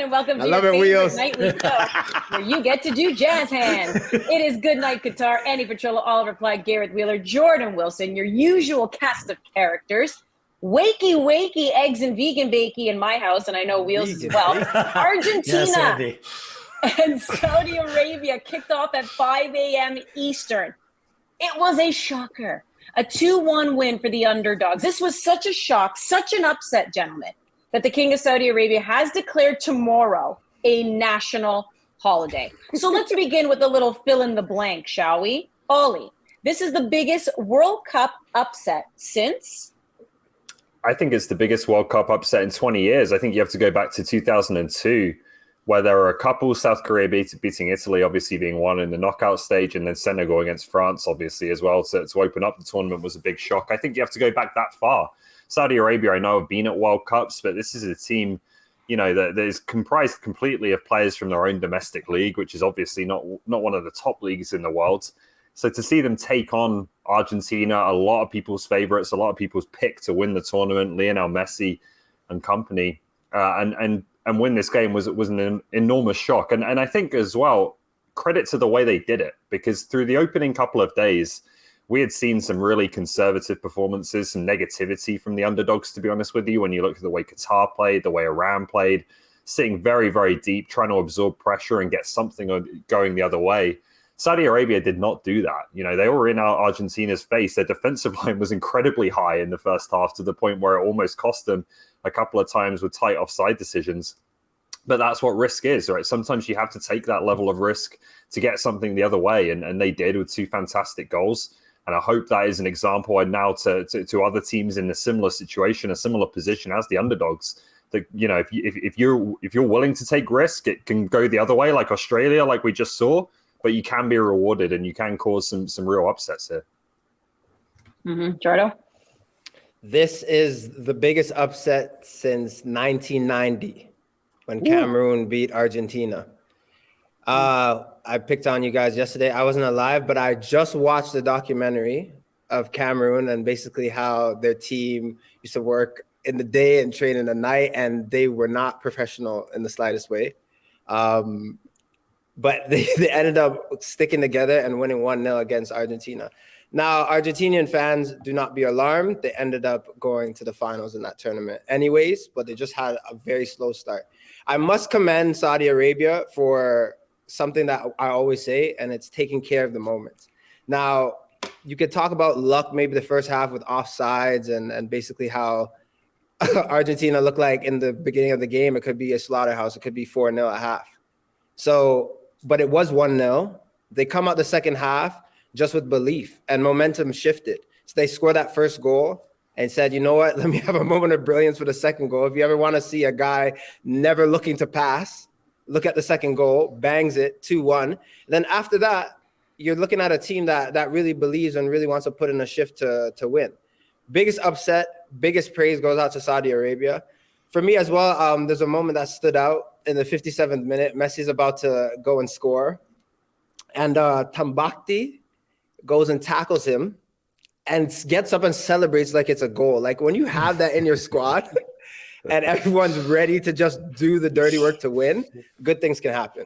everyone, and welcome to your favorite nightly show where you get to do jazz hands. It is Good Night Qatar. Andy Petrollo, Oliver Clyde, Gareth Wheeler, Jordan Wilson, your usual cast of characters. Wakey, eggs and vegan bakey in my house, and I know Wheels as well. Argentina and Saudi Arabia kicked off at 5 a.m. Eastern. It was a shocker. A 2-1 win for the underdogs. This was such a shock, such an upset, gentlemen, that the King of Saudi Arabia has declared tomorrow a national holiday. So let's begin with a little fill in the blank, shall we? Ollie, this is the biggest World Cup upset since? I think it's the biggest World Cup upset in 20 years. I think you have to go back to 2002, where there were a couple, South Korea beating Italy, obviously being one in the knockout stage, and then Senegal against France, obviously, as well. So to open up the tournament was a big shock. I think you have to go back that far. Saudi Arabia, I know, have been at World Cups, but this is a team, that is comprised completely of players from their own domestic league, which is obviously not one of the top leagues in the world. So to see them take on Argentina, a lot of people's favorites, a lot of people's pick to win the tournament, Lionel Messi and company, and win this game was an enormous shock. And I think as well, credit to the way they did it, because through the opening couple of days, we had seen some really conservative performances, some negativity from the underdogs, to be honest with you, when you look at the way Qatar played, the way Iran played, sitting very, very deep, trying to absorb pressure and get something going the other way. Saudi Arabia did not do that. They were in Argentina's face. Their defensive line was incredibly high in the first half, to the point where it almost cost them a couple of times with tight offside decisions. But that's what risk is, right? Sometimes you have to take that level of risk to get something the other way. And they did with 2 fantastic goals. And I hope that is an example and now to other teams in a similar situation, a similar position as the underdogs. That, if you're willing to take risk, it can go the other way, like Australia, like we just saw. But you can be rewarded, and you can cause some real upsets here. Jordo? This is the biggest upset since 1990, when Cameroon beat Argentina. I picked on you guys yesterday. I wasn't alive, but I just watched the documentary of Cameroon and basically how their team used to work in the day and train in the night, and they were not professional in the slightest way. But they ended up sticking together and winning 1-0 against Argentina. Now, Argentinian fans, do not be alarmed. They ended up going to the finals in that tournament anyways, but they just had a very slow start. I must commend Saudi Arabia for something that I always say, and it's taking care of the moment. Now, you could talk about luck maybe the first half with offsides and basically how Argentina looked like in the beginning of the game. It could be a slaughterhouse. It could be 4-0 at half. But it was 1-0. They come out the second half just with belief, and momentum shifted. So they scored that first goal and said, you know what, let me have a moment of brilliance for the second goal. If you ever want to see a guy never looking to pass, look at the second goal, bangs it, 2-1. Then after that, you're looking at a team that really believes and really wants to put in a shift to win. Biggest upset, biggest praise goes out to Saudi Arabia. For me as well, there's a moment that stood out in the 57th minute. Messi's about to go and score. And Tambakti goes and tackles him and gets up and celebrates like it's a goal. Like when you have that in your squad and everyone's ready to just do the dirty work to win, good things can happen.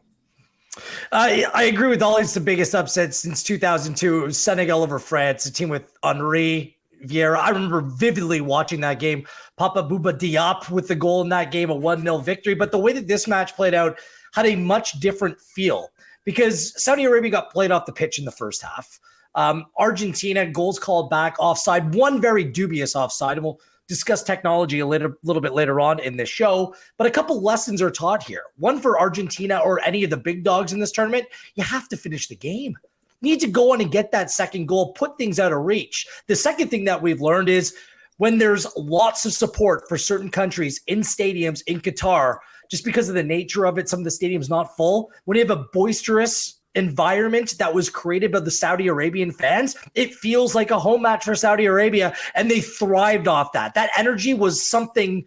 I agree with Ollie. It's the biggest upset since 2002. It was Senegal over France, a team with Henry, Vieira. I remember vividly watching that game. Papa Bouba Diop with the goal in that game, a 1-0 victory. But the way that this match played out had a much different feel because Saudi Arabia got played off the pitch in the first half. Argentina, goals called back, offside, one very dubious offside. And we'll discuss technology a little bit later on in this show. But a couple lessons are taught here. One for Argentina or any of the big dogs in this tournament, you have to finish the game. Need to go on and get that second goal, put things out of reach. The second thing that we've learned is when there's lots of support for certain countries in stadiums in Qatar, just because of the nature of it, some of the stadiums not full, when you have a boisterous environment that was created by the Saudi Arabian fans, it feels like a home match for Saudi Arabia, and they thrived off that. That energy was something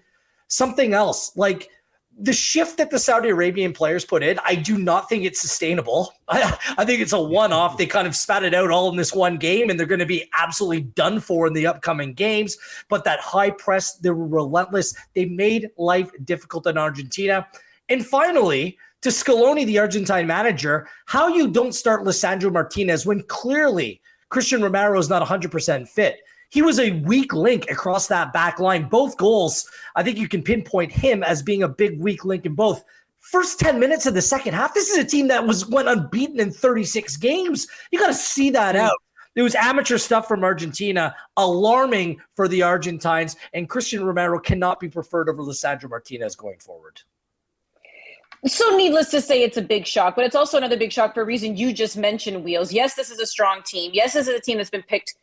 else. Like the shift that the Saudi Arabian players put in, I do not think it's sustainable. I think it's a one-off. They kind of spat it out all in this one game, and they're going to be absolutely done for in the upcoming games. But that high press, they were relentless. They made life difficult in Argentina. And finally, to Scaloni, the Argentine manager, how you don't start Lisandro Martinez when clearly Christian Romero is not 100% fit. He was a weak link across that back line. Both goals, I think you can pinpoint him as being a big weak link in both. First 10 minutes of the second half, this is a team that went unbeaten in 36 games. You got to see that out. It was amateur stuff from Argentina, alarming for the Argentines, and Christian Romero cannot be preferred over Lisandro Martinez going forward. So needless to say, it's a big shock, but it's also another big shock for a reason you just mentioned, Wheels. Yes, this is a strong team. Yes, this is a team that's been picked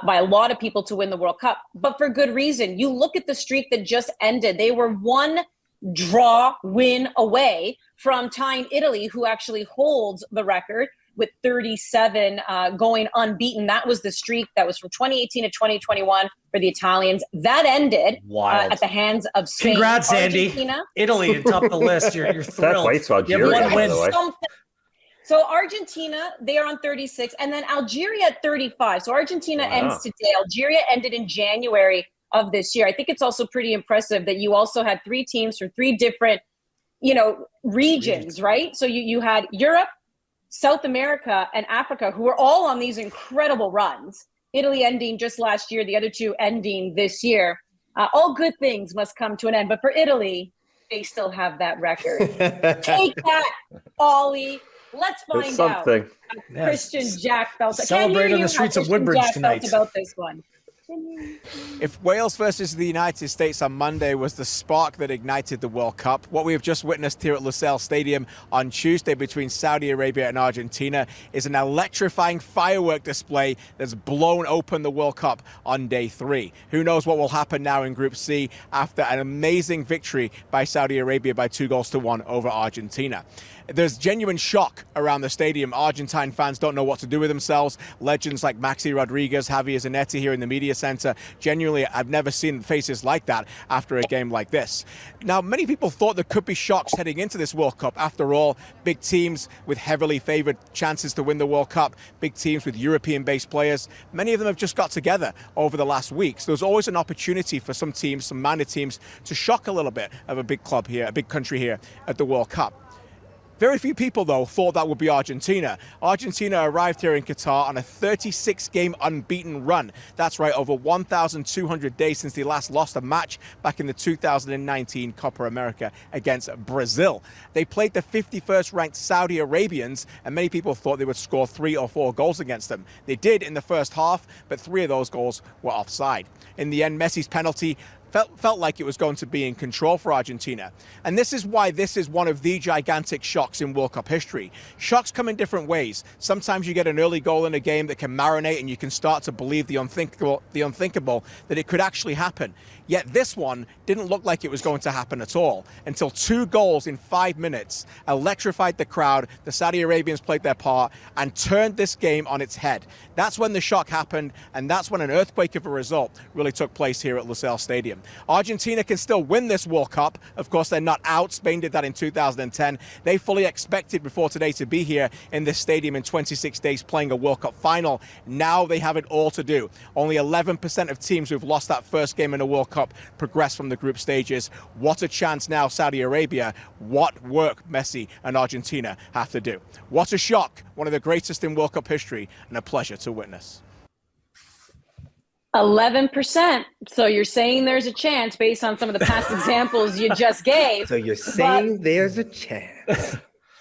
by a lot of people to win the World Cup, but for good reason. You look at the streak that just ended. They were one draw win away from tying Italy, who actually holds the record with 37 going unbeaten. That was the streak that was from 2018 to 2021 for the Italians. That ended at the hands of Spain. Congrats, Argentina. Andy. Italy atop the list. You're thrilled. Fair play to Algeria, by the way. So Argentina, they are on 36, and then Algeria at 35. So Argentina ends today. Algeria ended in January of this year. I think it's also pretty impressive that you also had 3 teams from 3 different, regions, right? So you had Europe, South America, and Africa, who were all on these incredible runs. Italy ending just last year, the other 2 ending this year. All good things must come to an end. But for Italy, they still have that record. Take that, Ollie. Let's find out how Kristian Jack felt. Celebrate on the streets of Woodbridge tonight. About this one. If Wales versus the United States on Monday was the spark that ignited the World Cup, what we have just witnessed here at Lusail Stadium on Tuesday between Saudi Arabia and Argentina is an electrifying firework display that's blown open the World Cup on day 3. Who knows what will happen now in Group C after an amazing victory by Saudi Arabia by 2-1 over Argentina. There's genuine shock around the stadium. Argentine fans don't know what to do with themselves. Legends like Maxi Rodriguez, Javier Zanetti here in the media center. Genuinely, I've never seen faces like that after a game like this. Now, many people thought there could be shocks heading into this World Cup. After all, big teams with heavily favored chances to win the World Cup, big teams with European-based players. Many of them have just got together over the last week. So there's always an opportunity for some teams, some minor teams, to shock a little bit of a big club here, a big country here at the World Cup. Very few people, though, thought that would be Argentina. Argentina arrived here in Qatar on a 36-game unbeaten run. That's right, over 1,200 days since they last lost a match back in the 2019 Copa America against Brazil. They played the 51st-ranked Saudi Arabians, and many people thought they would score 3 or 4 goals against them. They did in the first half, but 3 of those goals were offside. In the end, Messi's penalty felt like it was going to be in control for Argentina. And this is why this is one of the gigantic shocks in World Cup history. Shocks come in different ways. Sometimes you get an early goal in a game that can marinate and you can start to believe the unthinkable that it could actually happen. Yet this one didn't look like it was going to happen at all until 2 goals in 5 minutes electrified the crowd. The Saudi Arabians played their part and turned this game on its head. That's when the shock happened, and that's when an earthquake of a result really took place here at Lusail Stadium. Argentina can still win this World Cup. Of course, they're not out. Spain did that in 2010. They fully expected before today to be here in this stadium in 26 days playing a World Cup final. Now they have it all to do. Only 11% of teams who've lost that first game in a World Cup progress from the group stages. What a chance now, Saudi Arabia. What work Messi and Argentina have to do. What a shock. One of the greatest in World Cup history, and a pleasure to witness. 11%. So you're saying there's a chance based on some of the past examples you just gave. So you're saying there's a chance.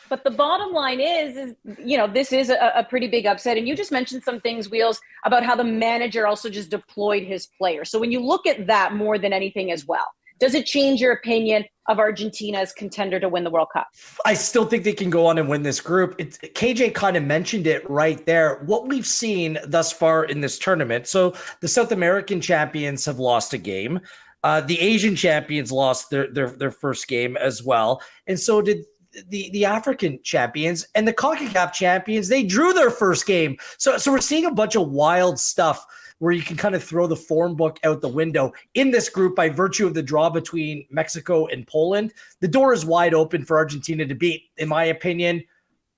But the bottom line is this is a pretty big upset. And you just mentioned some things, Wheels, about how the manager also just deployed his players. So when you look at that more than anything as well, does it change your opinion of Argentina as contender to win the World Cup? I still think they can go on and win this group. KJ kind of mentioned it right there. What we've seen thus far in this tournament. So the South American champions have lost a game. The Asian champions lost their first game as well. And so did the African champions, and the CONCACAF champions. They drew their first game. So we're seeing a bunch of wild stuff where you can kind of throw the form book out the window in this group by virtue of the draw between Mexico and Poland. The door is wide open for Argentina to beat, in my opinion,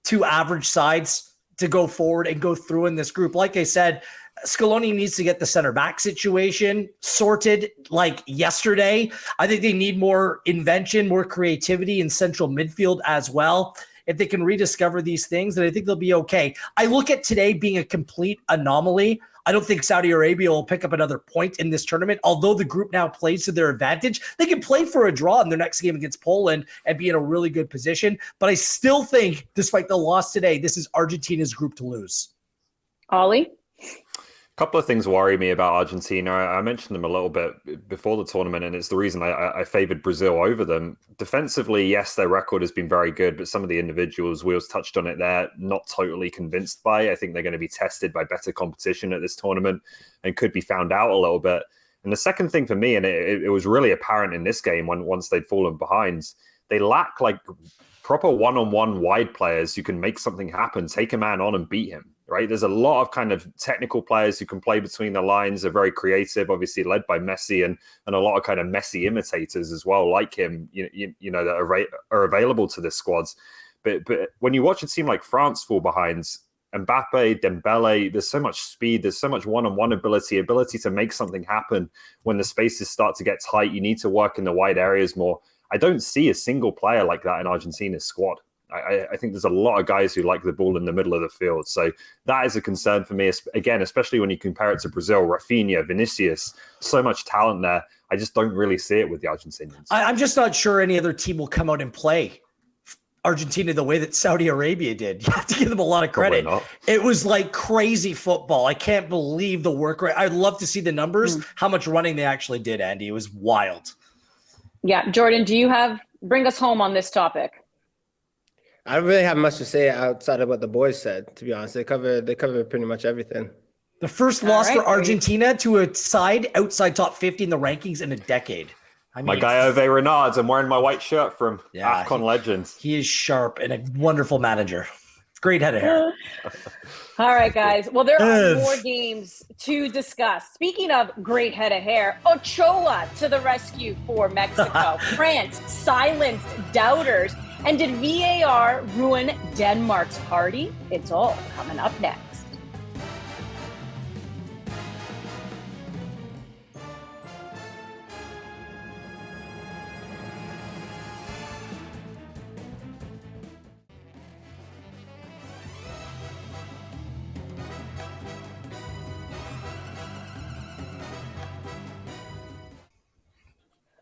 2 average sides to go forward and go through in this group. Like I said, Scaloni needs to get the center back situation sorted like yesterday. I think they need more invention, more creativity in central midfield as well. If they can rediscover these things, then I think they'll be okay. I look at today being a complete anomaly. I don't think Saudi Arabia will pick up another point in this tournament, although the group now plays to their advantage. They can play for a draw in their next game against Poland and be in a really good position. But I still think, despite the loss today, this is Argentina's group to lose. Ollie? A couple of things worry me about Argentina. I mentioned them a little bit before the tournament, and it's the reason I favored Brazil over them. Defensively, yes, their record has been very good, but some of the individuals, Wheels touched on it there, not totally convinced by. I think they're going to be tested by better competition at this tournament and could be found out a little bit. And the second thing for me, and it was really apparent in this game once they'd fallen behind, they lack like proper one-on-one wide players who can make something happen, take a man on and beat him. Right, there's a lot of kind of technical players who can play between the lines, are very creative, obviously led by Messi, and a lot of kind of Messi imitators as well, like him, you know, that are available to this squads. But when you watch a team like France fall behind, Mbappe, Dembele, there's so much speed, there's so much one-on-one ability to make something happen when the spaces start to get tight. You need to work in the wide areas more. I don't see a single player like that in Argentina's squad. I think there's a lot of guys who like the ball in the middle of the field. So that is a concern for me, again, especially when you compare it to Brazil, Rafinha, Vinicius, so much talent there. I just don't really see it with the Argentinians. I'm just not sure any other team will come out and play Argentina the way that Saudi Arabia did. You have to give them a lot of credit. It was like crazy football. I can't believe the work rate. I'd love to see the numbers, how much running they actually did, Andy. It was wild. Yeah. Jordan, bring us home on this topic? I don't really have much to say outside of what the boys said, to be honest. They covered pretty much everything. The first loss for Argentina to a side outside top 50 in the rankings in a decade. I mean, my guy Ove Renards, I'm wearing my white shirt from AFCON Legends. He is sharp and a wonderful manager. Great head of hair. All right, guys. Well, there are more games to discuss. Speaking of great head of hair, Ochoa to the rescue for Mexico. France silenced doubters. And did VAR ruin Denmark's party? It's all coming up next.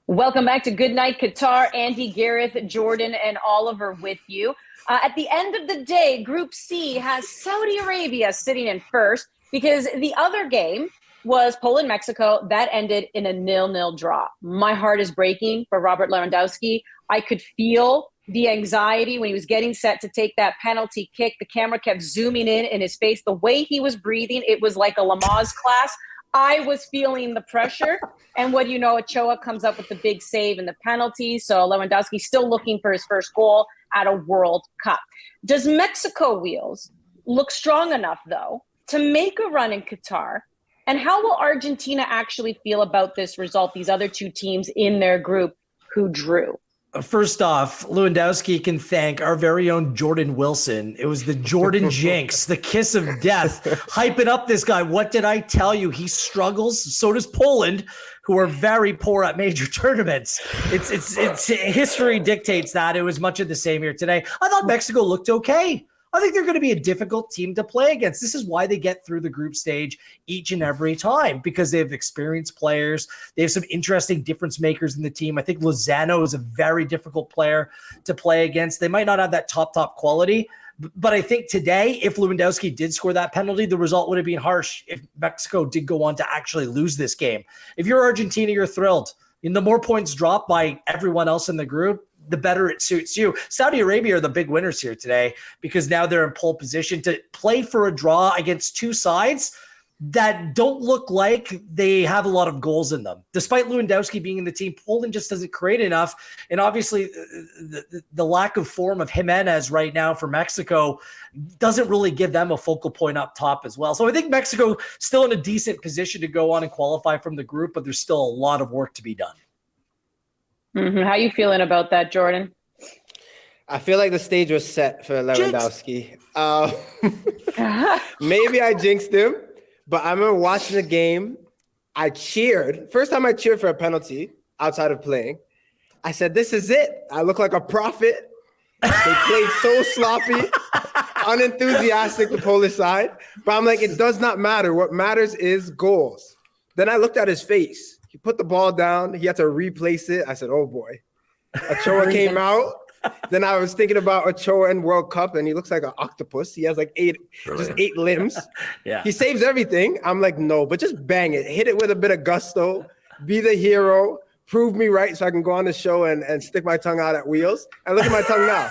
Welcome back to Good Night Qatar. Andy, Gareth, Jordan, and Oliver with you. At the end of the day, Group C has Saudi Arabia sitting in first because the other game was Poland-Mexico. That ended in a 0-0 draw. My heart is breaking for Robert Lewandowski. I could feel the anxiety when he was getting set to take that penalty kick. The camera kept zooming in his face. The way he was breathing, it was like a Lamaze class. I was feeling the pressure. And what do you know, Ochoa comes up with the big save and the penalty. So Lewandowski still looking for his first goal at a World Cup. Does Mexico, Wheels, look strong enough, though, to make a run in Qatar? And how will Argentina actually feel about this result, these other two teams in their group who drew? First off, Lewandowski can thank our very own Jordan Wilson. It was the Jordan jinx, the kiss of death, hyping up this guy. What did I tell you? He struggles. So does Poland, who are very poor at major tournaments. It's history dictates that. It was much of the same here today. I thought Mexico looked okay. I think they're going to be a difficult team to play against. This is why they get through the group stage each and every time, because they have experienced players. They have some interesting difference makers in the team. I think Lozano is a very difficult player to play against. They might not have that top quality, but I think today, if Lewandowski did score that penalty, the result would have been harsh if Mexico did go on to actually lose this game. If you're Argentina, you're thrilled. And the more points dropped by everyone else in the group, the better it suits you. Saudi Arabia are the big winners here today because now they're in pole position to play for a draw against two sides that don't look like they have a lot of goals in them. Despite Lewandowski being in the team, Poland just doesn't create enough. And obviously the lack of form of Jimenez right now for Mexico doesn't really give them a focal point up top as well. So I think Mexico still in a decent position to go on and qualify from the group, but there's still a lot of work to be done. Mm-hmm. How you feeling about that, Jordan? I feel like the stage was set for Lewandowski. Maybe I jinxed him, But I remember watching the game. I cheered. First time I cheered for a penalty outside of playing. I said, this is it. I look like a prophet. They played so sloppy, unenthusiastic, the Polish side. But I'm like, it does not matter. What matters is goals. Then I looked at his face. He put the ball down. He had to replace it. I said, oh, boy. Ochoa came out. Then I was thinking about Ochoa in World Cup, and he looks like an octopus. He has like eight limbs. Yeah. He saves everything. I'm like, no, but just bang it. Hit it with a bit of gusto. Be the hero. Prove me right so I can go on the show and stick my tongue out at wheels. And look at my tongue now.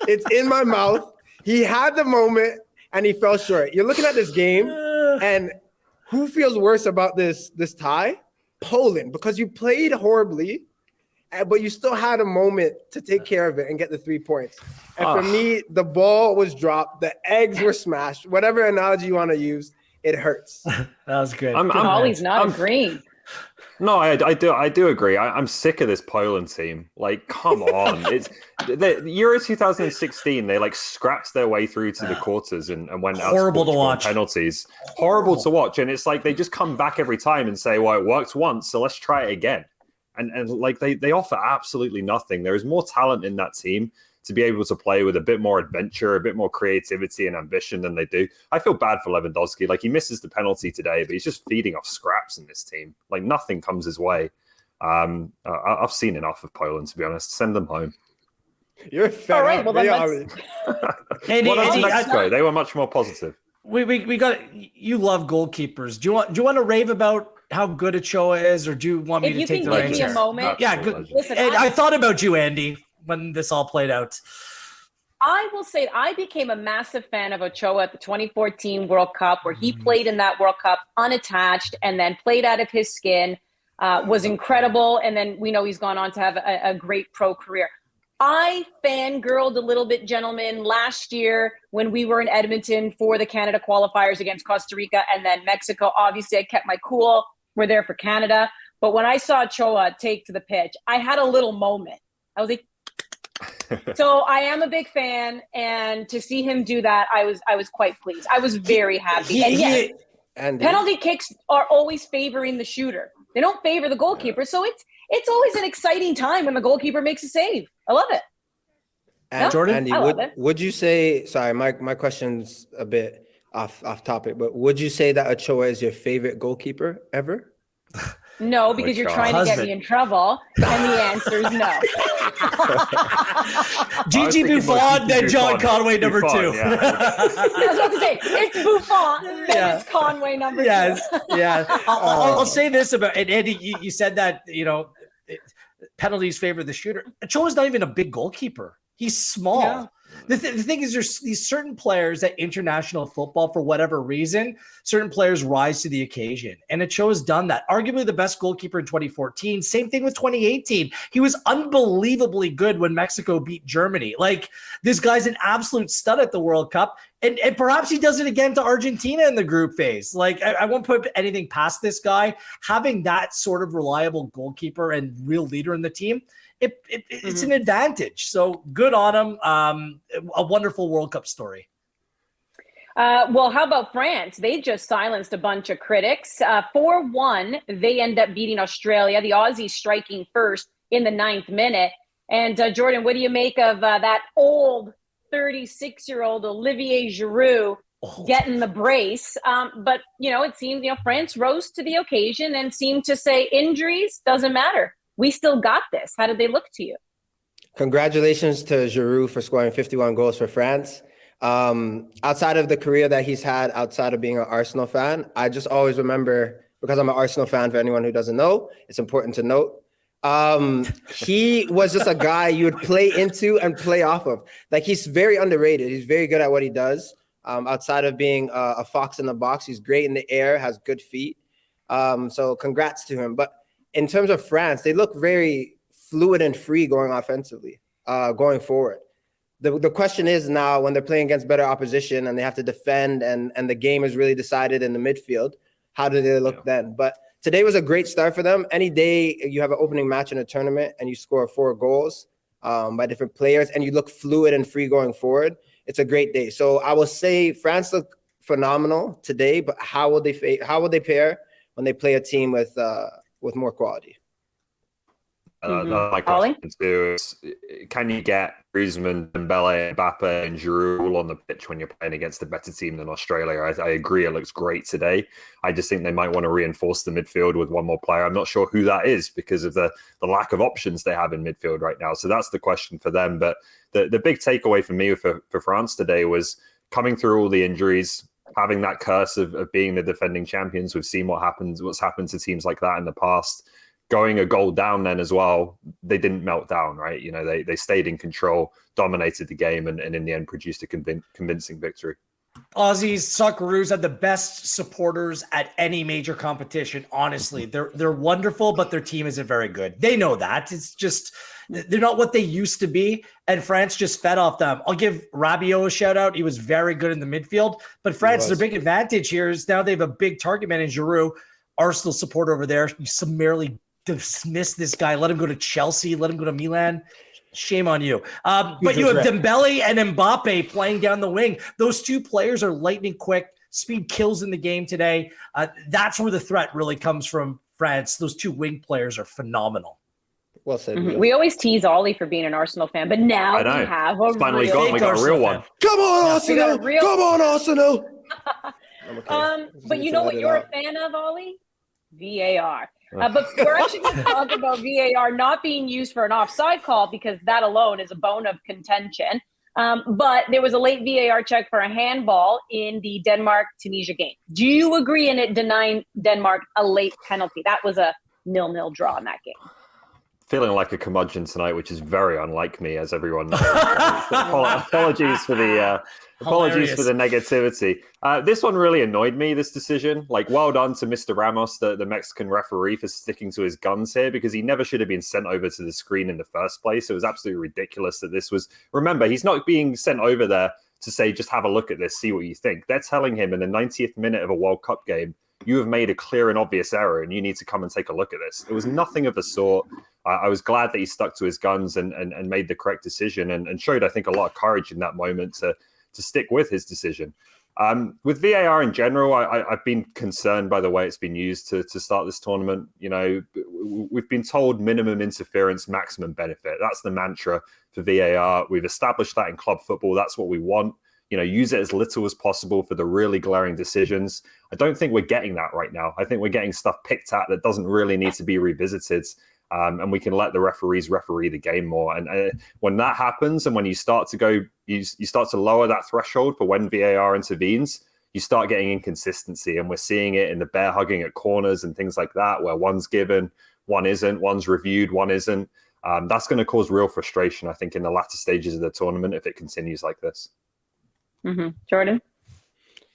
It's in my mouth. He had the moment, and he fell short. You're looking at this game, and who feels worse about this tie? Poland, because you played horribly, but you still had a moment to take care of it and get the 3 points. And for me, the ball was dropped. The eggs were smashed. Whatever analogy you want to use, it hurts. That was good. Ollie's not agreeing. No, I do agree. I'm sick of this Poland team. Like, come on. It's the Euro 2016. They like scrapped their way through to the quarters and went horrible out to to watch. Penalties. Horrible to watch. And it's like they just come back every time and say, well, it worked once, so let's try it again. And like they offer absolutely nothing. There is more talent in that team to be able to play with a bit more adventure, a bit more creativity and ambition than they do. I feel bad for Lewandowski. Like, he misses the penalty today, but he's just feeding off scraps in this team. Like, nothing comes his way. I've seen enough of Poland, to be honest. Send them home. You're fair. All right, well, then Mexico? They were much more positive. We got you. Love goalkeepers. Do you want to rave about how good Ochoa is, or do you want me to take the reins? If you can give me a moment. Yeah, good. Listen, I thought about you, Andy, when this all played out. I will say I became a massive fan of Ochoa at the 2014 World Cup, where he played in that World Cup unattached and then played out of his skin, was incredible. And then we know he's gone on to have a great pro career. I fangirled a little bit, gentlemen, last year when we were in Edmonton for the Canada qualifiers against Costa Rica and then Mexico. Obviously, I kept my cool. We're there for Canada. But when I saw Ochoa take to the pitch, I had a little moment. I was like, so I am a big fan, and to see him do that, I was quite pleased. I was very happy. And yes, penalty kicks are always favoring the shooter. They don't favor the goalkeeper. So it's always an exciting time when the goalkeeper makes a save. I love it. And Jordan, Andy, would you say? Sorry, my question's a bit off topic, but would you say that Ochoa is your favorite goalkeeper ever? No, because you're trying to get me in trouble, and the answer is no. Gigi Buffon, then John Conway, number two. Yeah. I was about to say, it's Buffon, then it's Conway, number two. Yeah. I'll say this about, and Andy, you said that, penalties favor the shooter. Ochoa's not even a big goalkeeper. He's small. Yeah. The thing is, there's these certain players at international football, for whatever reason, certain players rise to the occasion. And Ochoa's done that. Arguably the best goalkeeper in 2014. Same thing with 2018. He was unbelievably good when Mexico beat Germany. Like, this guy's an absolute stud at the World Cup. And perhaps he does it again to Argentina in the group phase. Like, I won't put anything past this guy. Having that sort of reliable goalkeeper and real leader in the team, it's an advantage. So good on him. A wonderful World Cup story. Well, how about France? They just silenced a bunch of critics. 4-1, they end up beating Australia. The Aussies striking first in the 9th minute. And Jordan, what do you make of that old 36-year-old Olivier Giroud getting the brace? But, it seemed, France rose to the occasion and seemed to say injuries, doesn't matter. We still got this. How did they look to you? Congratulations to Giroud for scoring 51 goals for France. Outside of the career that he's had, outside of being an Arsenal fan, I just always remember, because I'm an Arsenal fan, for anyone who doesn't know, it's important to note. He was just a guy you would play into and play off of. Like, he's very underrated. He's very good at what he does. Outside of being a fox in the box, he's great in the air, has good feet. So congrats to him. But in terms of France, they look very fluid and free going offensively, going forward. The question is now, when they're playing against better opposition and they have to defend and the game is really decided in the midfield, how do they look then? But today was a great start for them. Any day you have an opening match in a tournament and you score 4 goals by different players and you look fluid and free going forward, it's a great day. So I will say France look phenomenal today, but how will they pair when they play a team with more quality? My Ollie? question too is, can you get Griezmann, Dembele, Mbappe, and Giroud all on the pitch when you're playing against a better team than Australia? I agree, it looks great today. I just think they might want to reinforce the midfield with one more player. I'm not sure who that is because of the lack of options they have in midfield right now. So that's the question for them. But the big takeaway for me for France today was coming through all the injuries, having that curse of being the defending champions. We've seen what's happened to teams like that in the past. Going a goal down then as well, they didn't melt down, right? You know, they stayed in control, dominated the game, and in the end produced a convincing victory. Aussies, Socceroos had the best supporters at any major competition. Honestly, they're wonderful, but their team isn't very good. They know that. It's just they're not what they used to be, and France just fed off them. I'll give Rabiot a shout out. He was very good in the midfield, but France, their big advantage here is now they have a big target man in Giroud. Arsenal supporter over there, you summarily dismiss this guy, let him go to Chelsea, let him go to Milan. Shame on you. But you have Dembele and Mbappe playing down the wing. Those two players are lightning quick. Speed kills in the game today. That's where the threat really comes from France. Those two wing players are phenomenal. Well said. We always tease Ollie for being an Arsenal fan, but now we have a finally we got a real one. Come on, Arsenal! Come on, Arsenal! But you know what you're a fan of, Ollie? VAR. But we're actually going to talk about VAR not being used for an offside call because that alone is a bone of contention. But there was a late VAR check for a handball in the Denmark-Tunisia game. Do you agree in it denying Denmark a late penalty? That was a 0-0 draw in that game. Feeling like a curmudgeon tonight, which is very unlike me, as everyone knows. Apologies for the negativity. This one really annoyed me, this decision. Like, well done to Mr. Ramos, the Mexican referee, for sticking to his guns here, because he never should have been sent over to the screen in the first place. It was absolutely ridiculous that this was... Remember, he's not being sent over there to say, just have a look at this, see what you think. They're telling him in the 90th minute of a World Cup game, you have made a clear and obvious error and you need to come and take a look at this. It was nothing of the sort. I was glad that he stuck to his guns and made the correct decision and showed, I think, a lot of courage in that moment to stick with his decision. With VAR in general, I've been concerned by the way it's been used to start this tournament. You know, we've been told minimum interference, maximum benefit. That's the mantra for VAR. We've established that in club football. That's what we want. You know, use it as little as possible for the really glaring decisions. I don't think we're getting that right now. I think we're getting stuff picked at that doesn't really need to be revisited. And we can let the referees referee the game more. And when that happens, and when you start to go, you start to lower that threshold for when VAR intervenes, you start getting inconsistency. And we're seeing it in the bear hugging at corners and things like that, where one's given, one isn't, one's reviewed, one isn't. That's going to cause real frustration, I think, in the latter stages of the tournament if it continues like this. Jordan?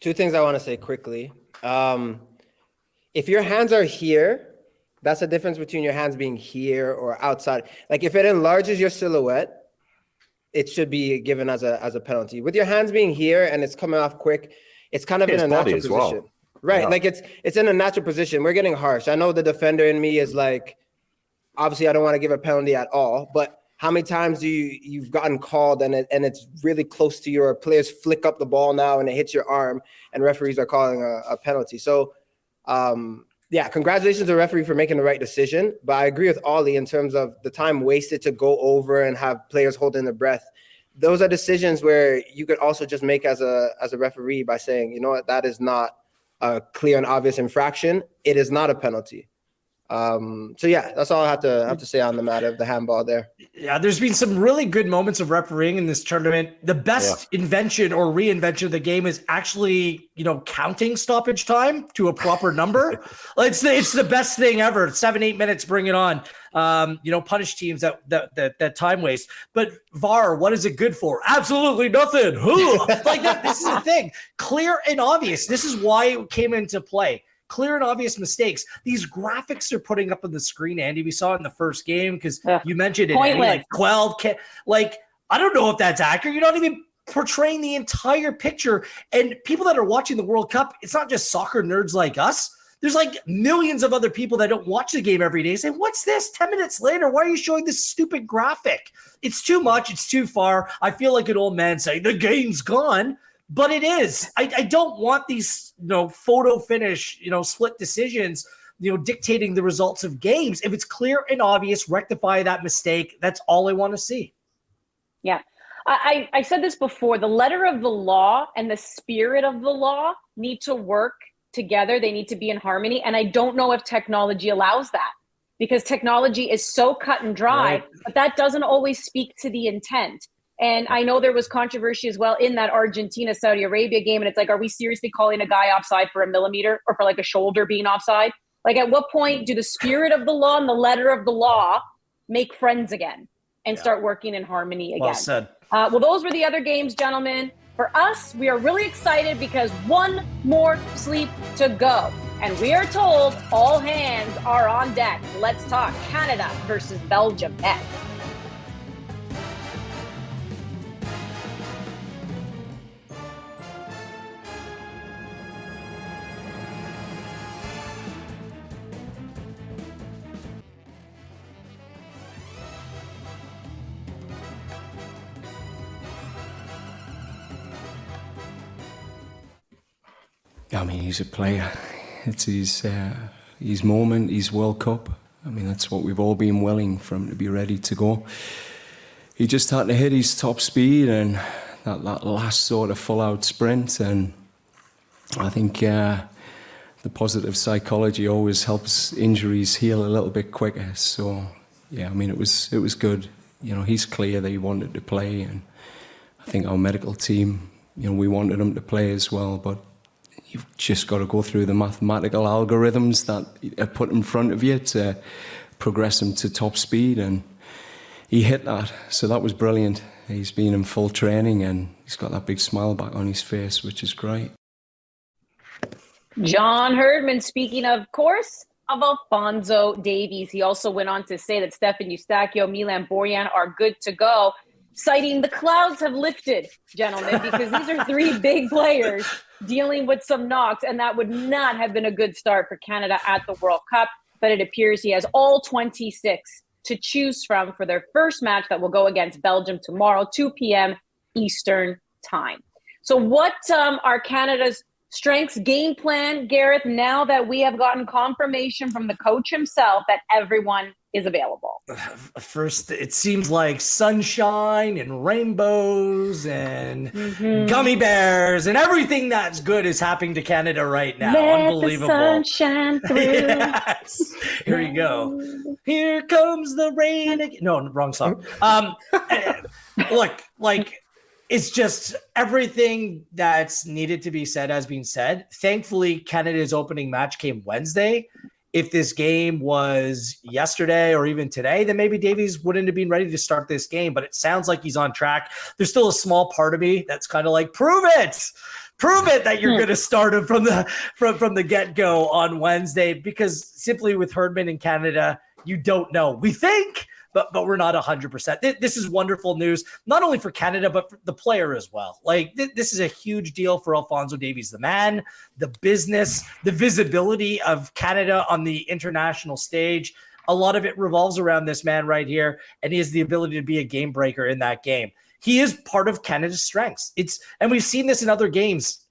Two things I want to say quickly. If your hands are here, that's the difference between your hands being here or outside. Like if it enlarges your silhouette, it should be given as a penalty. With your hands being here and it's coming off quick, it's kind of in a natural position. Well. Right. Yeah. Like it's in a natural position. We're getting harsh. I know the defender in me is like, obviously I don't want to give a penalty at all, but how many times do you've gotten called and it's really close to your players flick up the ball now and it hits your arm and referees are calling a penalty. So, yeah, congratulations to the referee for making the right decision. But I agree with Ollie in terms of the time wasted to go over and have players holding their breath. Those are decisions where you could also just make as a referee by saying, you know what, that is not a clear and obvious infraction. It is not a penalty. So yeah, that's all I have to say on the matter of the handball there. Yeah, there's been some really good moments of refereeing in this tournament. The best invention or reinvention of the game is actually, counting stoppage time to a proper number. It's the best thing ever. 7-8 minutes, bring it on. Punish teams that time waste. But VAR, what is it good for? Absolutely nothing. Like that. This is the thing. Clear and obvious. This is why it came into play. Clear and obvious mistakes. These graphics they're putting up on the screen, Andy, we saw it in the first game because you mentioned it. Andy, like 12, I don't know if that's accurate. You're not even portraying the entire picture. And people that are watching the World Cup, it's not just soccer nerds like us. There's like millions of other people that don't watch the game every day saying, what's this? 10 minutes later, why are you showing this stupid graphic? It's too much. It's too far. I feel like an old man saying the game's gone. but it is. I don't want these, photo finish, split decisions, dictating the results of games. If it's clear and obvious, rectify that mistake. That's all I want to see. Yeah. I said this before, the letter of the law and the spirit of the law need to work together. They need to be in harmony. And I don't know if technology allows that, because technology is so cut and dry, right, but that doesn't always speak to the intent. And I know there was controversy as well in that Argentina-Saudi Arabia game. And it's like, are we seriously calling a guy offside for a millimeter or for like a shoulder being offside? Like, at what point do the spirit of the law and the letter of the law make friends again and start working in harmony again? Well said. Well, those were the other games, gentlemen. For us, we are really excited because one more sleep to go. And we are told all hands are on deck. Let's talk Canada versus Belgium next. I mean, he's a player. It's his moment, his World Cup. I mean, that's what we've all been willing for him to be ready to go. He just had to hit his top speed and that last sort of full-out sprint. And I think the positive psychology always helps injuries heal a little bit quicker. So, yeah, I mean, it was good. He's clear that he wanted to play, and I think our medical team, we wanted him to play as well, but you've just got to go through the mathematical algorithms that are put in front of you to progress him to top speed, and he hit that. So that was brilliant. He's been in full training and he's got that big smile back on his face, which is great. John Herdman, speaking of course of Alphonso Davies, he also went on to say that Stefan Eustáquio, Milan Borjan are good to go, citing the clouds have lifted, gentlemen, because these are three big players dealing with some knocks, and that would not have been a good start for Canada at the World Cup. But it appears he has all 26 to choose from for their first match that will go against Belgium tomorrow, 2 p.m. Eastern time. So what are Canada's strengths, game plan, Gareth, now that we have gotten confirmation from the coach himself that everyone is available? First, it seems like sunshine and rainbows and gummy bears and everything that's good is happening to Canada right now. Let Unbelievable. the sun shine through. Yes. Here you go. Here comes the rain again. No, wrong song. Look, it's just everything that's needed to be said has been said. Thankfully, Canada's opening match came Wednesday. If this game was yesterday or even today, then maybe Davies wouldn't have been ready to start this game, but it sounds like he's on track. There's still a small part of me that's kind of like, prove it that you're going to start him from the get-go on Wednesday, because simply with Herdman in Canada, you don't know. We think, but we're not 100%. This is wonderful news, not only for Canada, but for the player as well. Like, this is a huge deal for Alphonso Davies, the man, the business, the visibility of Canada on the international stage. A lot of it revolves around this man right here, and he has the ability to be a game breaker in that game. He is part of Canada's strengths. And we've seen this in other games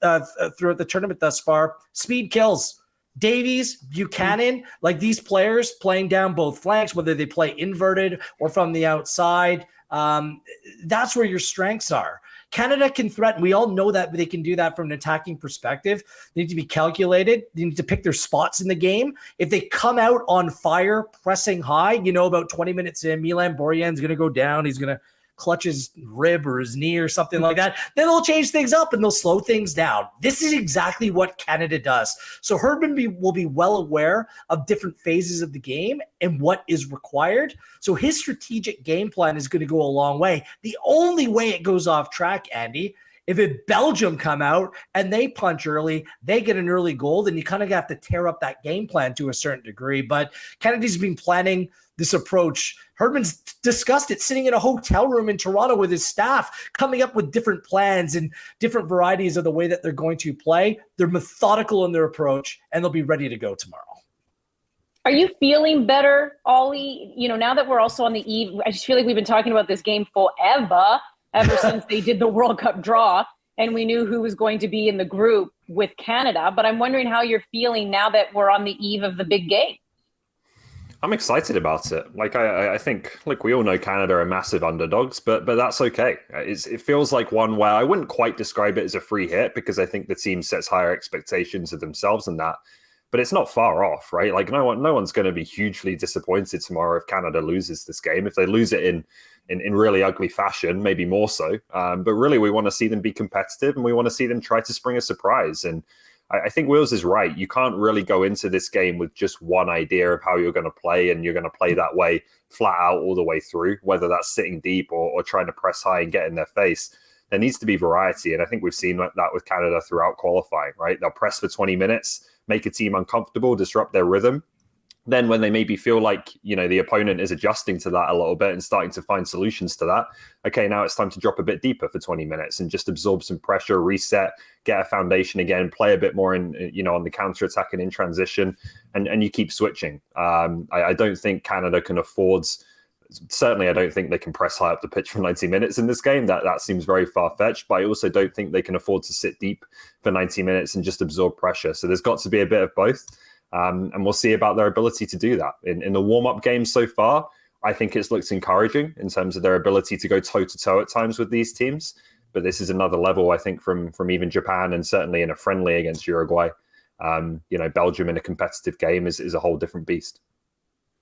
throughout the tournament thus far. Speed kills. Davies, Buchanan, like these players playing down both flanks, whether they play inverted or from the outside, that's where your strengths are. Canada can threaten. We all know that they can do that from an attacking perspective. They need to be calculated. They need to pick their spots in the game. If they come out on fire, pressing high, about 20 minutes in, Milan Borjan's going to go down. He's going to clutch his rib or his knee or something like that, then they'll change things up and they'll slow things down. This is exactly what Canada does. So Herdman will be well aware of different phases of the game and what is required. So his strategic game plan is going to go a long way. The only way it goes off track, Andy, if Belgium come out and they punch early, they get an early goal, then you kind of have to tear up that game plan to a certain degree. But Canada's been planning this approach. Herdman's discussed it sitting in a hotel room in Toronto with his staff, coming up with different plans and different varieties of the way that they're going to play. They're methodical in their approach, and they'll be ready to go tomorrow. Are you feeling better, Ollie? Now that we're also on the eve, I just feel like we've been talking about this game ever since they did the World Cup draw. and we knew who was going to be in the group with Canada. But I'm wondering how you're feeling now that we're on the eve of the big game. I'm excited about it. Like I think, look, we all know Canada are massive underdogs, but that's okay. It feels like one where I wouldn't quite describe it as a free hit, because I think the team sets higher expectations of themselves than that. But it's not far off, right? Like no one's going to be hugely disappointed tomorrow if Canada loses this game. If they lose it in really ugly fashion, maybe more so. But really, we want to see them be competitive, and we want to see them try to spring a surprise. And I think Wheels is right. You can't really go into this game with just one idea of how you're going to play, and you're going to play that way flat out all the way through, whether that's sitting deep or trying to press high and get in their face. There needs to be variety, and I think we've seen that with Canada throughout qualifying, right? They'll press for 20 minutes, make a team uncomfortable, disrupt their rhythm. Then when they maybe feel like, the opponent is adjusting to that a little bit and starting to find solutions to that, okay, now it's time to drop a bit deeper for 20 minutes and just absorb some pressure, reset, get a foundation again, play a bit more in, on the counter-attack and in transition, and you keep switching. I don't think Canada can afford, certainly I don't think they can press high up the pitch for 90 minutes in this game. That seems very far-fetched, but I also don't think they can afford to sit deep for 90 minutes and just absorb pressure. So there's got to be a bit of both. And we'll see about their ability to do that. In the warm-up games so far, I think it's looked encouraging in terms of their ability to go toe-to-toe at times with these teams. But this is another level, I think, from even Japan, and certainly in a friendly against Uruguay. Belgium in a competitive game is a whole different beast.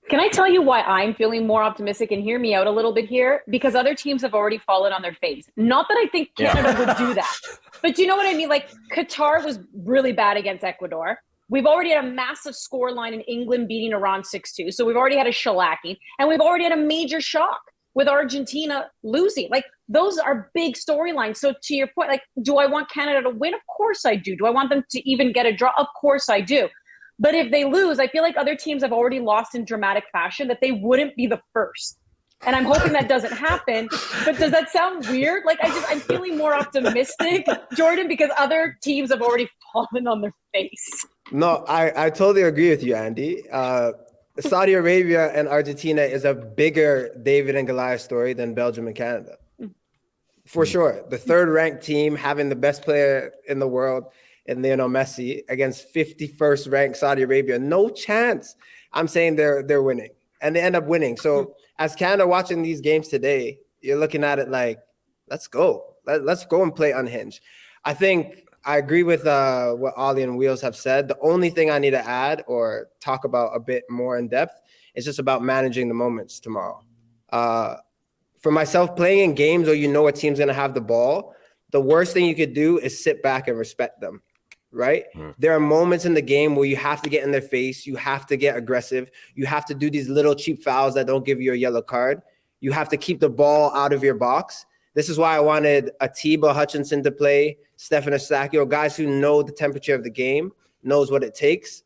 Can I tell you why I'm feeling more optimistic, and hear me out a little bit here? Because other teams have already fallen on their face. Not that I think Canada would do that, but you know what I mean? Like, Qatar was really bad against Ecuador. We've already had a massive scoreline in England beating Iran 6-2. So we've already had a shellacking, and we've already had a major shock with Argentina losing. Like, those are big storylines. So to your point, like, do I want Canada to win? Of course I do. Do I want them to even get a draw? Of course I do. But if they lose, I feel like other teams have already lost in dramatic fashion, that they wouldn't be the first. And I'm hoping that doesn't happen. But does that sound weird? Like, I'm feeling more optimistic, Jordan, because other teams have already fallen on their face. No, I totally agree with you, Andy. Saudi Arabia and Argentina is a bigger David and Goliath story than Belgium and Canada. For sure. The third-ranked team having the best player in the world in Lionel Messi against 51st ranked Saudi Arabia. No chance. I'm saying they're winning. And they end up winning. So as Canada watching these games today, you're looking at it like, let's go. Let's go and play unhinged. I think I agree with what Ollie and Wheels have said. The only thing I need to add or talk about a bit more in depth is just about managing the moments tomorrow. For myself, playing in games where you know a team's going to have the ball, the worst thing you could do is sit back and respect them, right? There are moments in the game where you have to get in their face. You have to get aggressive. You have to do these little cheap fouls that don't give you a yellow card. You have to keep the ball out of your box. This is why I wanted Atiba Hutchinson to play, Stefan Eustáquio, guys who know the temperature of the game, knows what it takes.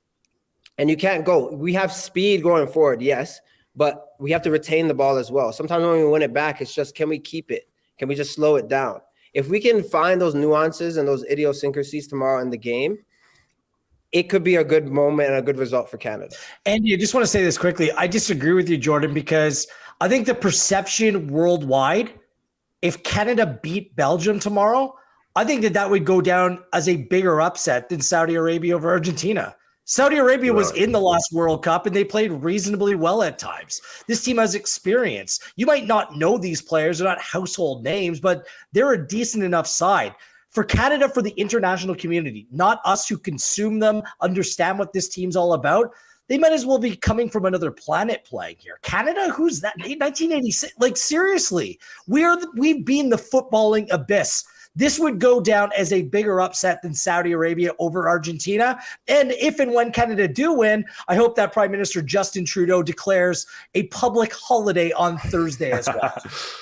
And you can't go. We have speed going forward, yes, but we have to retain the ball as well. Sometimes when we win it back, it's just, can we keep it? Can we just slow it down? If we can find those nuances and those idiosyncrasies tomorrow in the game, it could be a good moment and a good result for Canada. Andy, I just want to say this quickly. I disagree with you, Jordan, because I think the perception worldwide, if Canada beat Belgium tomorrow, I think that would go down as a bigger upset than Saudi Arabia over Argentina. Saudi Arabia was in the last World Cup, and they played reasonably well at times. This team has experience. You might not know these players. They're not household names, but they're a decent enough side. For Canada, for the international community, not us who consume them, understand what this team's all about, they might as well be coming from another planet playing here. Canada, who's that? 1986? Like, seriously, we've been the footballing abyss. This would go down as a bigger upset than Saudi Arabia over Argentina. And if and when Canada do win, I hope that Prime Minister Justin Trudeau declares a public holiday on Thursday as well.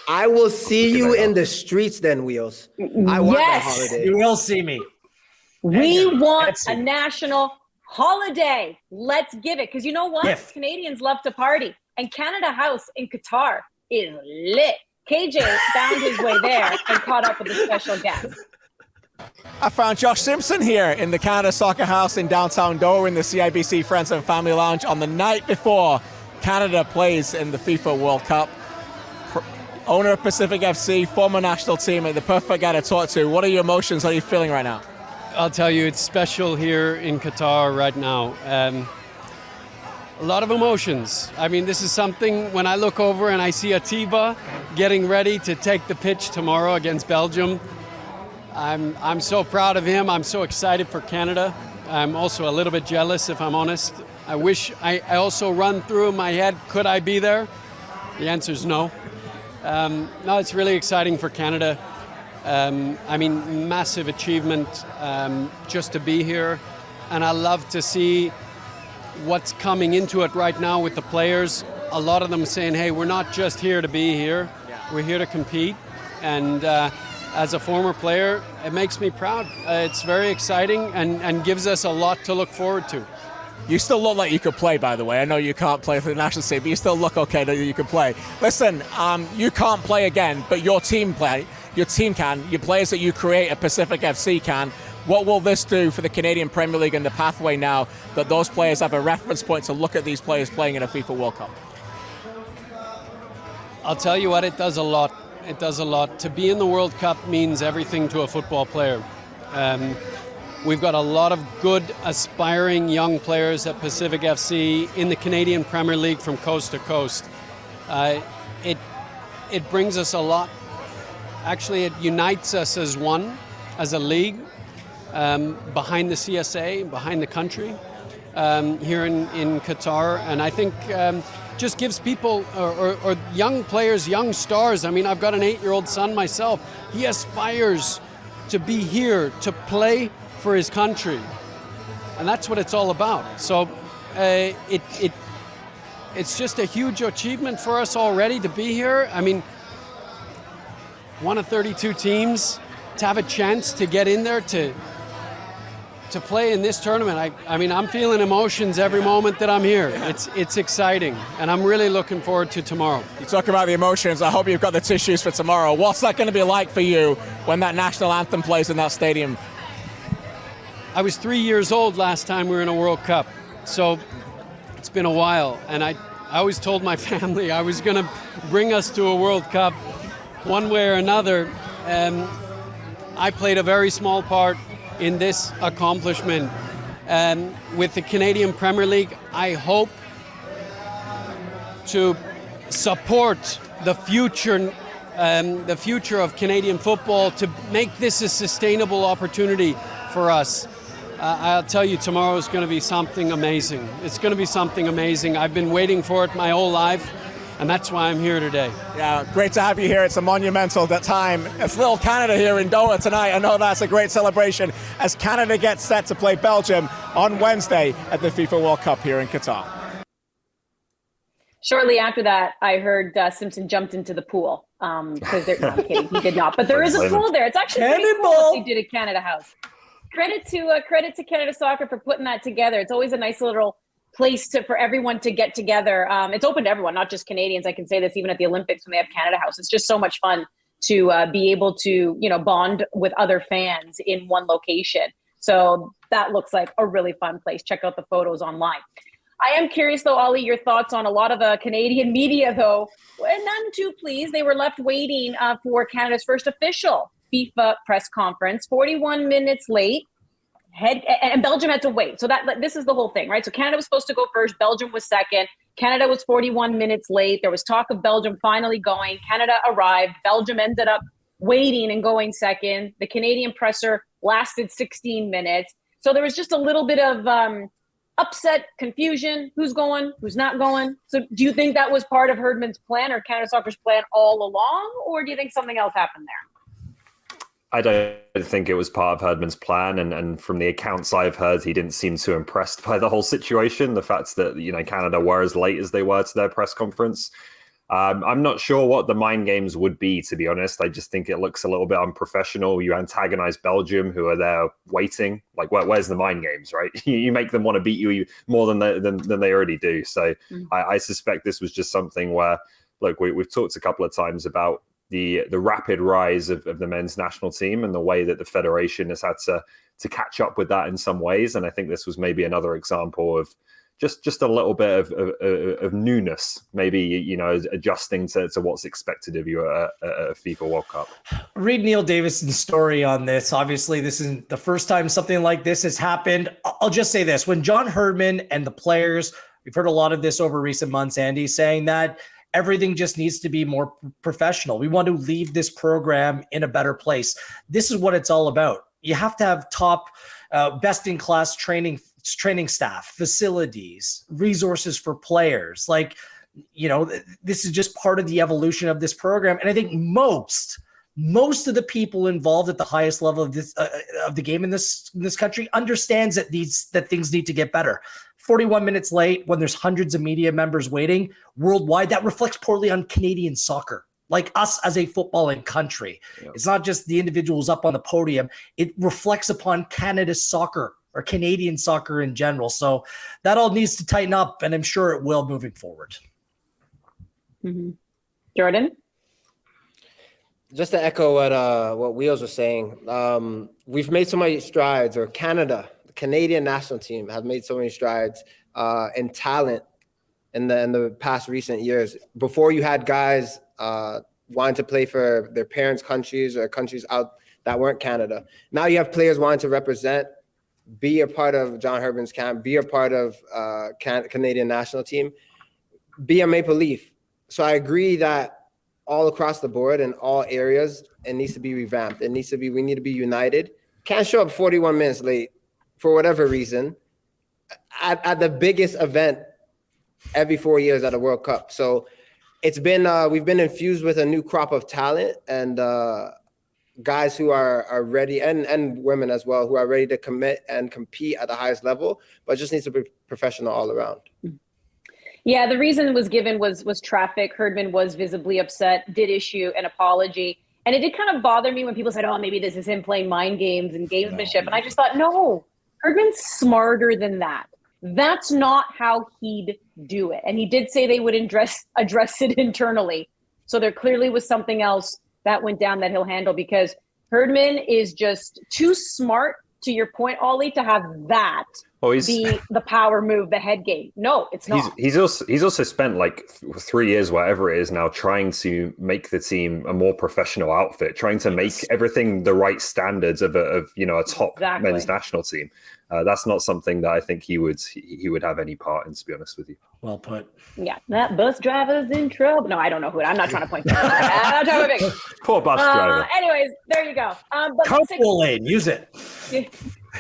I will see you in the streets then, Wheels. I want that holiday. You will see me. We want a national holiday. Let's give it. Because you know what? Canadians love to party. And Canada House in Qatar is lit. KJ found his way there and caught up with a special guest. I found Josh Simpson here in the Canada Soccer House in downtown Dover in the CIBC Friends and Family Lounge on the night before Canada plays in the FIFA World Cup. owner of Pacific FC, former national teammate, the perfect guy to talk to. What are your emotions? How are you feeling right now? I'll tell you, it's special here in Qatar right now. A lot of emotions. I mean, this is something, when I look over and I see Atiba getting ready to take the pitch tomorrow against Belgium, I'm so proud of him. I'm so excited for Canada. I'm also a little bit jealous, if I'm honest. I wish I also run through my head, could I be there? The answer is no. No, it's really exciting for Canada. I mean, massive achievement just to be here. And I love to see what's coming into it right now with the players. A lot of them saying, hey, we're not just here to be here. We're here to compete. And as a former player, it makes me proud. It's very exciting and gives us a lot to look forward to. You still look like you could play, by the way. I know you can't play for the national team, but you still look okay that you could play. Listen, you can't play again, but your team play. Your team can. Your players that you create at Pacific FC can. What will this do for the Canadian Premier League and the pathway now that those players have a reference point to look at these players playing in a FIFA World Cup? I'll tell you what, it does a lot. It does a lot. To be in the World Cup means everything to a football player. We've got a lot of good, aspiring young players at Pacific FC in the Canadian Premier League from coast to coast. It brings us a lot. Actually, it unites us as one, as a league, behind the CSA, behind the country, here in Qatar. And I think just gives people, or young players, young stars. I mean, I've got an 8-year-old son myself. He aspires to be here, to play for his country. And that's what it's all about. So it's just a huge achievement for us already to be here. I mean, one of 32 teams, to have a chance to get in there to play in this tournament. I mean, I'm feeling emotions every moment that I'm here. It's exciting, and I'm really looking forward to tomorrow. You talk about the emotions. I hope you've got the tissues for tomorrow. What's that going to be like for you when that national anthem plays in that stadium? I was 3 years old last time we were in a World Cup, so it's been a while. And I always told my family I was going to bring us to a World Cup one way or another. I played a very small part in this accomplishment. With the Canadian Premier League, I hope to support the future of Canadian football, to make this a sustainable opportunity for us. I'll tell you, tomorrow is going to be something amazing. It's going to be something amazing. I've been waiting for it my whole life, and that's why I'm here today. Yeah, great to have you here. It's a monumental time. It's little Canada here in Doha tonight. I know that's a great celebration as Canada gets set to play Belgium on Wednesday at the FIFA World Cup here in Qatar. Shortly after that, I heard Simpson jumped into the pool because no, I'm kidding, he did not. But there is a pool there. It's actually pretty cool what they did at Canada House. Credit to Canada Soccer for putting that together. It's always a nice little place for everyone to get together. It's open to everyone, not just Canadians. I can say this even at the Olympics when they have Canada House. It's just so much fun to be able to, bond with other fans in one location. So that looks like a really fun place. Check out the photos online. I am curious, though, Ollie, your thoughts on a lot of Canadian media, though. None too pleased. They were left waiting for Canada's first official FIFA press conference, 41 minutes late. And Belgium had to wait. So this is the whole thing, right? So Canada was supposed to go first. Belgium was second. Canada was 41 minutes late. There was talk of Belgium finally going. Canada arrived. Belgium ended up waiting and going second. The Canadian presser lasted 16 minutes. So there was just a little bit of upset, confusion. Who's going? Who's not going? So do you think that was part of Herdman's plan or Canada Soccer's plan all along? Or do you think something else happened there? I don't think it was part of Herdman's plan, and from the accounts I've heard, he didn't seem too impressed by the whole situation. The fact that Canada were as late as they were to their press conference. I'm not sure what the mind games would be, to be honest. I just think it looks a little bit unprofessional. You antagonize Belgium, who are there waiting. Like, where's the mind games, right? You make them want to beat you more than they already do. So I suspect this was just something where, look, we've talked a couple of times about the rapid rise of the men's national team and the way that the federation has had to catch up with that in some ways. And I think this was maybe another example of just a little bit of newness, maybe, adjusting to what's expected of you at a FIFA World Cup. Read Neil Davison's story on this. Obviously, this isn't the first time something like this has happened. I'll just say this. When John Herdman and the players, we've heard a lot of this over recent months, Andy, saying that everything just needs to be more professional. We want to leave this program in a better place. This is what it's all about. You have to have top, best-in-class training staff, facilities, resources for players. This is just part of the evolution of this program. And I think most of the people involved at the highest level of this of the game in this country understands that things need to get better. 41 minutes late when there's hundreds of media members waiting worldwide, that reflects poorly on Canadian soccer. Like us as a footballing country. Yep. It's not just the individuals up on the podium. It reflects upon Canada's soccer or Canadian soccer in general. So that all needs to tighten up, and I'm sure it will moving forward. Mm-hmm. Jordan? Just to echo what Wheels was saying, we've made so many strides, or Canada, the Canadian national team, have made so many strides in talent in the past recent years. Before, you had guys wanting to play for their parents' countries or countries out that weren't Canada. Now you have players wanting to represent, be a part of John Herdman's camp, be a part of Canadian national team, be a Maple Leaf. So I agree that all across the board in all areas, it needs to be revamped. We need to be united. Can't show up 41 minutes late for whatever reason at the biggest event every 4 years at a World Cup. So it's been we've been infused with a new crop of talent and guys who are ready, and women as well, who are ready to commit and compete at the highest level, but just needs to be professional all around. Yeah, the reason was given was traffic. Herdman was visibly upset, did issue an apology. And it did kind of bother me when people said, oh, maybe this is him playing mind games and gamesmanship. And I just thought, no, Herdman's smarter than that. That's not how he'd do it. And he did say they would address it internally. So there clearly was something else that went down that he'll handle, because Herdman is just too smart, to your point, Ollie, to have that be the power move, the head game. No, it's not. He's also spent like 3 years, whatever it is now, trying to make the team a more professional outfit, trying to make everything the right standards of a top men's national team. That's not something that I think he would have any part in, to be honest with you. Well put. Yeah, that bus driver's in trouble. No, I don't know who. I'm not trying to point fingers. Poor bus driver. Anyways, there you go. Carpool lane, use it.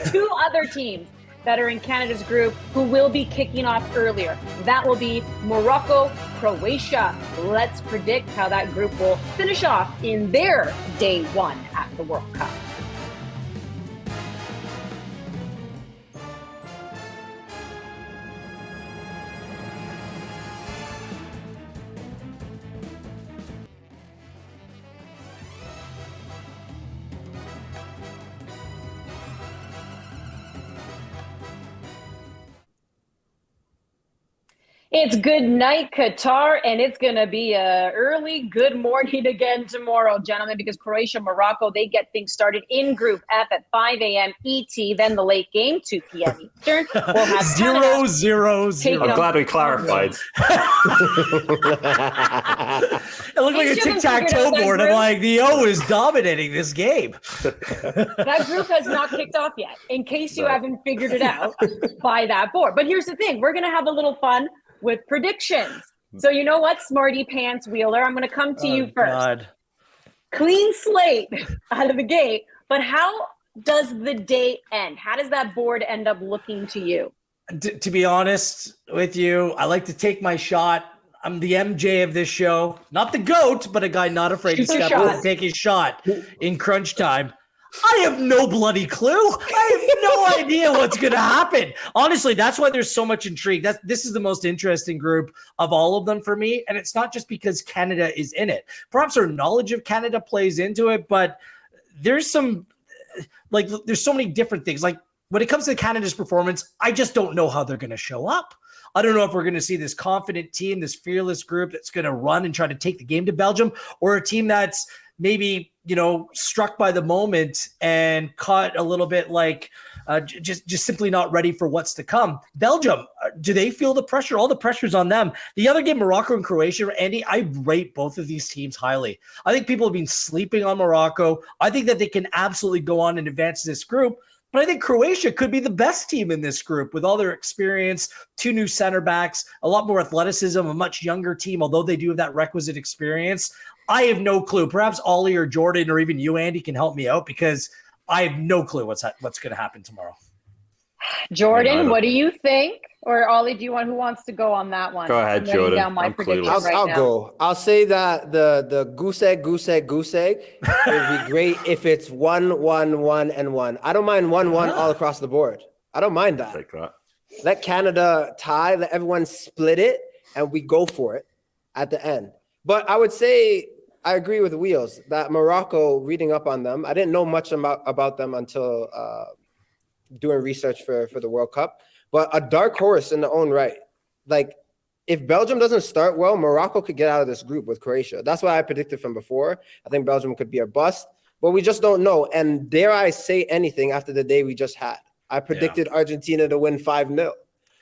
2 other teams that are in Canada's group who will be kicking off earlier. That will be Morocco, Croatia. Let's predict how that group will finish off in their day 1 at the World Cup. It's good night, Qatar, and it's going to be a early good morning again tomorrow, gentlemen, because Croatia, Morocco, they get things started in Group F at 5 a.m. ET, then the late game, 2 p.m. Eastern. We'll have 0-0-0. I'm glad we clarified. It looked like a tic-tac-toe board. I'm like, the O is dominating this game. That group has not kicked off yet, in case you haven't figured it out by that board. But here's the thing. We're going to have a little fun with predictions. So you know what, Smarty Pants Wheeler, I'm going to come to you first. God. Clean slate out of the gate, but how does the day end? How does that board end up looking to you? To be honest with you, I like to take my shot. I'm the MJ of this show, not the GOAT, but a guy not afraid to step up and take his shot in crunch time. I have no bloody clue. I have no idea what's going to happen. Honestly, that's why there's so much intrigue. This is the most interesting group of all of them for me. And it's not just because Canada is in it. Perhaps our knowledge of Canada plays into it, but there's so many different things. Like when it comes to Canada's performance, I just don't know how they're going to show up. I don't know if we're going to see this confident team, this fearless group that's going to run and try to take the game to Belgium, or a team that's maybe, struck by the moment and caught a little bit like just simply not ready for what's to come. Belgium, do they feel the pressure? All the pressure's on them. The other game, Morocco and Croatia, Andy, I rate both of these teams highly. I think people have been sleeping on Morocco. I think that they can absolutely go on and advance this group. But I think Croatia could be the best team in this group with all their experience, 2 new center backs, a lot more athleticism, a much younger team, although they do have that requisite experience. I have no clue. Perhaps Ollie or Jordan or even you, Andy, can help me out because I have no clue what's going to happen tomorrow. Jordan, what do you think? Or Ollie, do you want who wants to go on that one? Go ahead, Jordan. Down my prediction right I'll now. go. I'll say that the goose egg would be great if it's 1-1-1-1. I don't mind 1-1 all across the board. I don't mind that. Take that. Let Canada tie, let everyone split it, and we go for it at the end. But I would say I agree with Wheels that Morocco, reading up on them, I didn't know much about them until doing research for the World Cup, but a dark horse in their own right. Like, if Belgium doesn't start well, Morocco could get out of this group with Croatia. That's what I predicted from before. I think Belgium could be a bust, but we just don't know. And dare I say anything after the day we just had? I predicted Argentina to win 5-0.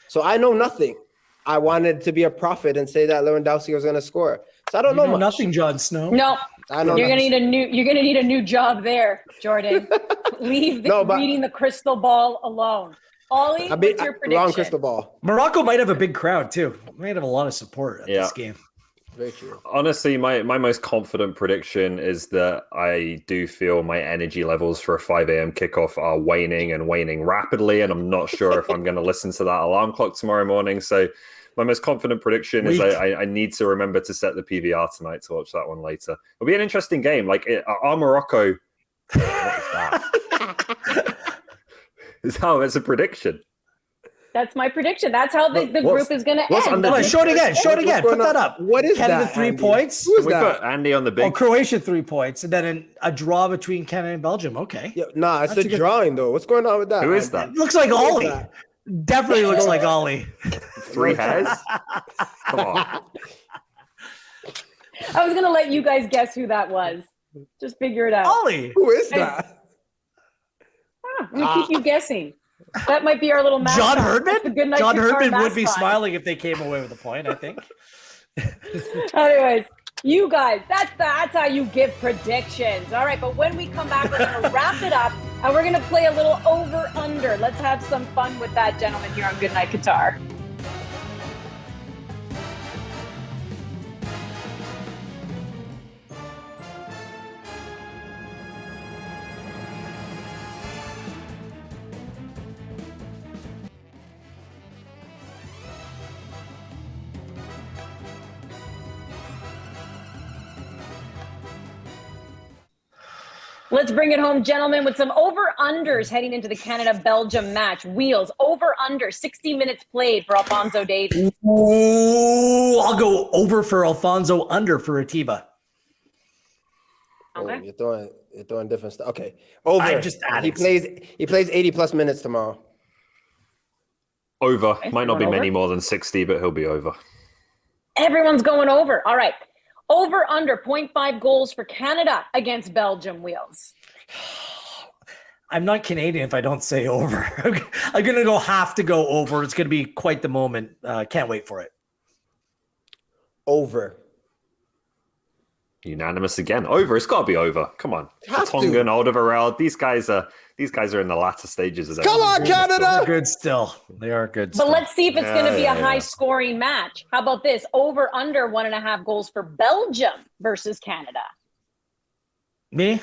So I know nothing. I wanted to be a prophet and say that Lewandowski was going to score. So I don't know much. Nothing, Jon Snow. No, I know you're nothing. gonna need a new job there, Jordan. Leave reading the crystal ball alone. Ollie, what's your prediction? Wrong crystal ball. Morocco might have a big crowd too. Might have a lot of support at this game. Very true. Honestly, my most confident prediction is that I do feel my energy levels for a 5 a.m. kickoff are waning and waning rapidly, and I'm not sure if I'm going to listen to that alarm clock tomorrow morning. So my most confident prediction is I need to remember to set the PVR tonight to watch that one later. It'll be an interesting game. Like, are Morocco... What is that? It's a prediction. That's my prediction. That's how the group is going to end. Show it again. Show it again. Put that up. What is Canada that, 3 Andy? points. Who is We that? put Andy on the big... Oh, Croatia 3 points, and then a draw between Canada and Belgium. Okay. Yeah, nah, it's That's the drawing, though. What's going on with that? Who is that? Looks like Ollie. that? Definitely looks like Ollie. 3 hairs? Come on. I was going to let you guys guess who that was. Just figure it out. Ollie. Who is that? We keep you guessing. That might be our little mascot. John Herdman? That's the Good Night John Guitar Herdman would be mascot. smiling if they came away with a point, I think. Anyways, you guys, that's how you give predictions. All right, but when we come back, we're going to wrap it up, and we're going to play a little over-under. Let's have some fun with that, gentlemen, here on Good Night Qatar. Let's bring it home, gentlemen, with some over-unders heading into the Canada-Belgium match. Wheels, over-under, 60 minutes played for Alphonso Davies. Ooh, I'll go over for Alfonso, under for Atiba. Okay. Oh, you're throwing different stuff. Okay, over. I'm just adding He plays 80+ minutes tomorrow. Over. Okay, Might not be going many over. more than 60, but he'll be over. Everyone's going over. All right. Over-under, 0.5 goals for Canada against Belgium, Wheels. I'm not Canadian if I don't say over. I'm going to have to go over. It's going to be quite the moment. Can't wait for it. Over. Unanimous again. Over. It's got to be over. Come on. Have to. Tonga and Alderweireld. These guys are in the latter stages of their Come on, season. Canada! They're good still. They are good But still. let's see if it's going to be a Yeah. high-scoring match. How about this? Over-under, 1.5 goals for Belgium versus Canada. Me?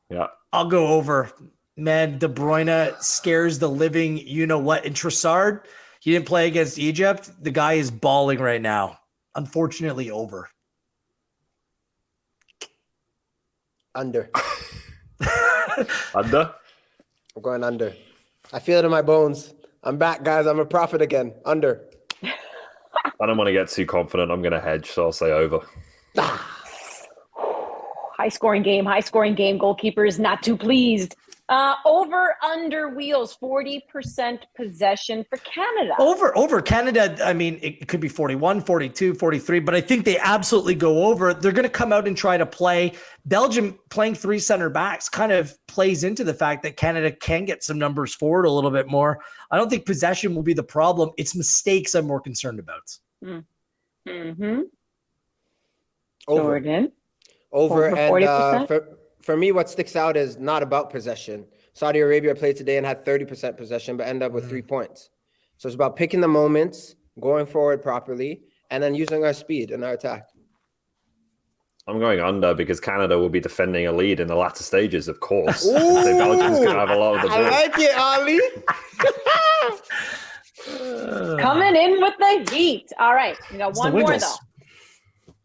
Yeah. I'll go over. Man, De Bruyne scares the living you-know-what in Trossard. He didn't play against Egypt. The guy is balling right now. Unfortunately, over. Under. Under? I'm going under. I feel it in my bones. I'm back, guys. I'm a prophet again. Under. I don't want to get too confident. I'm going to hedge, so I'll say over. High-scoring game. Goalkeeper is not too pleased. Over under Wheels, 40% possession for Canada. Over Canada, I mean, it could be 41, 42, 43, but I think they absolutely go over. They're going to come out and try to play. Belgium playing 3 center backs kind of plays into the fact that Canada can get some numbers forward a little bit more. I don't think possession will be the problem. It's mistakes I'm more concerned about. Mm-hmm. Over. Jordan. Over and 40%? For me, what sticks out is not about possession. Saudi Arabia played today and had 30% possession, but ended up with 3 points. So it's about picking the moments, going forward properly, and then using our speed in our attack. I'm going under because Canada will be defending a lead in the latter stages, of course. Ooh, so Belgium's going to have a lot of the ball. I like it, Ali. Coming in with the heat. All right, we got one more Wiggles. though.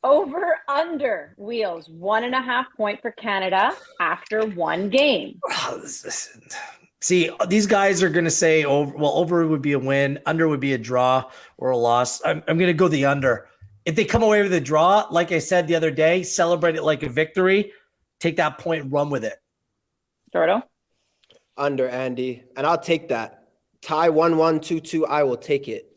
Over under Wheels, 1.5 point for Canada after 1 game. See, these guys are going to say over. Well, over would be a win, under would be a draw or a loss. I'm going to go the under. If they come away with a draw, like I said the other day, celebrate it like a victory. Take that point and run with it. Jordo? Under, Andy. And I'll take that. Tie 1-1, 2-2. I will take it.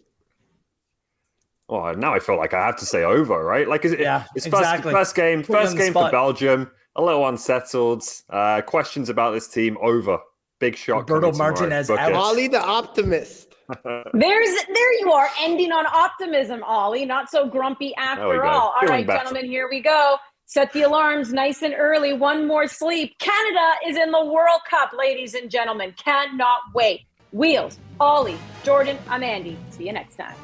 Oh, now I feel like I have to say over, right? Like, it's exactly. first game Put you on the for spot. Belgium. A little unsettled. Questions about this team. Over. Big shot. Roberto coming tomorrow. Martinez Book out. it. Ali the optimist. There you are, ending on optimism, Ollie. Not so grumpy There we after go. all. All Feeling right, better. gentlemen, here we go. Set the alarms nice and early. One more sleep. Canada is in the World Cup, ladies and gentlemen. Cannot wait. Wheels, Ollie, Jordan, I'm Andy. See you next time.